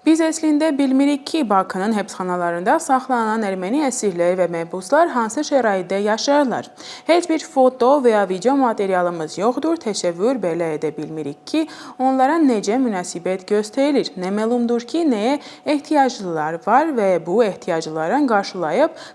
Biz əslində bilmirik ki, Bakının həbsxanalarında saxlanılan erməni əsirlər və məhbuslar hansı şəraitdə yaşayırlar. Heç bir foto və ya video materialımız yoxdur, təsəvvür belə edə bilmirik ki, onlara necə münasibət göstərilir. Nə məlumdur ki, nəyə ehtiyaclılar var və bu ehtiyaclıların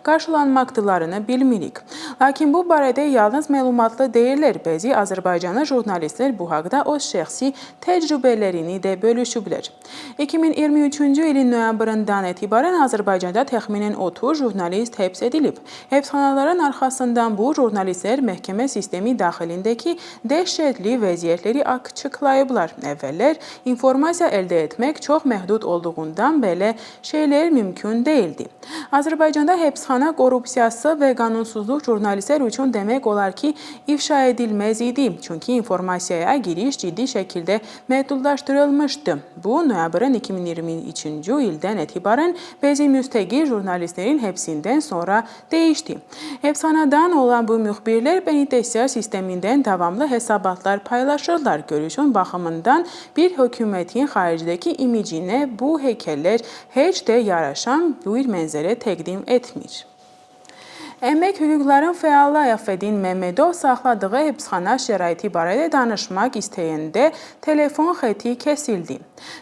qarşılanmaqdılarını bilmirik. Lakin bu barədə yalnız məlumatlı deyirlər. Bəzi Azərbaycanlı jurnalistlər bu haqda öz şəxsi təcrübələrini də bölüşüblər. 2023-cü ilin noyabrından etibarən Azərbaycanda təxminən 30 jurnalist həbs edilib. Həbsxanaların arxasından bu jurnalistlər məhkəmə sistemi daxilindəki dəhşətli vəziyyətləri açıqlayıblar. Əvvəllər informasiya əldə etmək çox məhdud olduğundan belə şeylər mümkün deyildi. Azərbaycanda həbsxana korrupsiyası və qanunsuzluq jurnalistlər üçün demək olar ki, ifşa edilməz idi. Çünki informasiyaya giriş ciddi şəkildə məhdudlaşdırılmışdı. Bu, noyabrın 2023-cü ildən etibarən bəzi müstəqil jurnalistlərin həbsindən sonra dəyişdi. Həbsxanadan olan bu müxbirlər penitensiar sistemindən davamlı hesabatlar paylaşırlar. Görüşün baxımından bir hökumətin xaricdəki imicinə bu heykəllər heç də yaraşan bir mənzərə təqdim etmir. Əmək hüquqların fəalı Ayafəddin Məmmədov saxladığı həbsxana şəraiti barədə danışmaq istəyəndə telefon xətti kəsildi.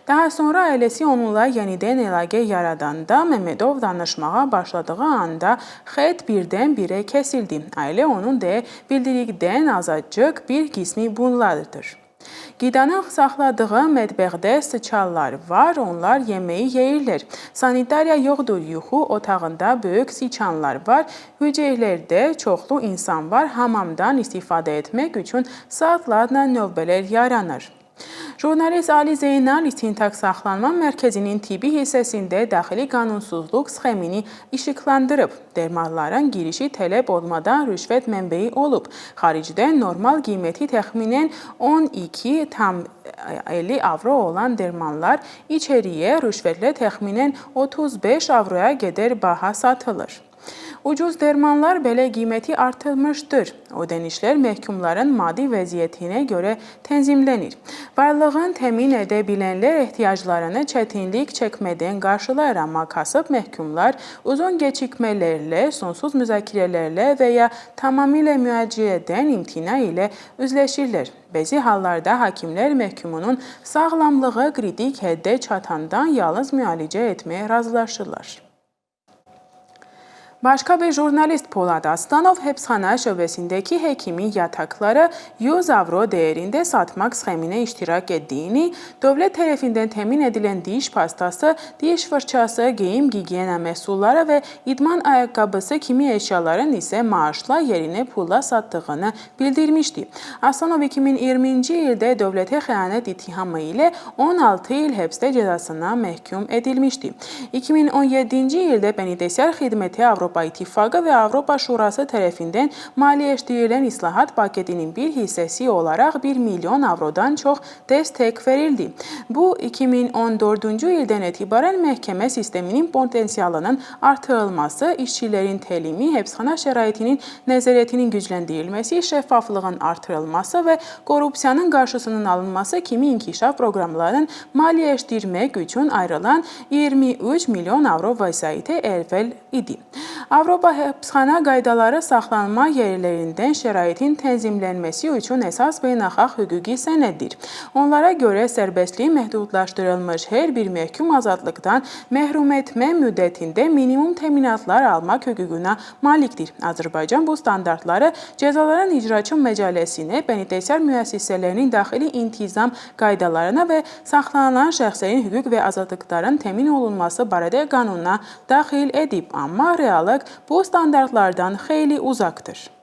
Daha sonra ailəsi onunla yenidən əlaqə yaradanda Məmmədov danışmağa başladığı anda xətt birdən-birə kəsildi. Ailə onun da bildirdikdən azacıq bir qismi bunlardır. Qidanın saxladığı mətbəxdə sıçanlar var, onlar yeməyi yeyirlər. Sanitariya yoxdur, yuxu otağında böyük sıçanlar var, hüceyrələrdə çoxlu insan var, hamamdan istifadə etmək üçün saatlarla növbələr yaranır. Jurnalist Ali Zeynal İstintaq Saxlanma Mərkəzinin tibbi hissəsində daxili qanunsuzluq sxemini işıqlandırıb. Dərmanların girişi tələb olmadan rüşvət mənbəyi olub. Xaricdən normal qiyməti təxminən 12,50 avro olan dərmanlar içəriyə rüşvətlə təxminən 35 avroya qədər baha satılır. Ucuz dərmanlar belə qiyməti artırmışdır. Ödənişlər məhkumların maddi vəziyyətinə görə tənzimlənir. Varlığın təmin edə bilənlər ehtiyaclarını çətinlik çəkmədən qarşılayır, amma kasıb məhkumlar uzun gecikmələrlə, sonsuz müzakirələrlə və ya tamamilə müalicədən imtina ilə üzləşirlər. Bəzi hallarda hakimlər məhkumunun sağlamlığı kritik həddə çatandan yalnız müalicə etməyə razılaşırlar. Başqa bir jurnalist Polad Aslanov həbsxana şöbəsindəki həkimin yatakları 100 avro dəyərində satmaq sxeminə iştirak etdiyini, dövlət tərəfindən təmin edilən diş pastası, diş fırçası, geyim-gigiyena məhsulları və idman ayaqqabısı kimi əşyaların isə maaşla yerinə pulla satdığını bildirmişdi. Aslanov 2020-ci ildə dövlətə xəyanət ittihamı ilə 16 il həbsdə cəzasına məhkum edilmişdi. 2017-ci ildə penitensiar xidməti Avropa İttifaqı və Avropa Şurası tərəfindən maliyyələşdirilən islahat paketinin bir hissəsi olaraq 1 milyon avrodan çox dəstək verildi. Bu, 2014-cü ildən etibarən məhkəmə sisteminin potensialının artırılması, işçilərin təlimi, həbsxana şəraitinin nəzarətinin gücləndirilməsi, şəffaflığın artırılması və korrupsiyanın qarşısının alınması kimi inkişaf proqramlarının maliyyələşdirmək üçün ayrılan 23 milyon avro vəsaiti əvvəl idi. Avropa həbsxana qaydaları saxlanma yerlərindən şəraitin tənzimlənməsi üçün əsas beynəlxalq hüquqi sənəddir. Onlara görə sərbəstliyi məhdudlaşdırılmış hər bir məhkum azadlıqdan məhrum etmə müddətində minimum təminatlar almaq hüququna malikdir. Azərbaycan bu standartları cəzaların icraçı məcəlləsinə, penitensiar müəssisələrinin daxili intizam qaydalarına və saxlanılan şəxslərin hüquq və azadlıqların təmin olunması barədə qanuna daxil edib. Amma realıq bu standartlardan xeyli uzaqdır.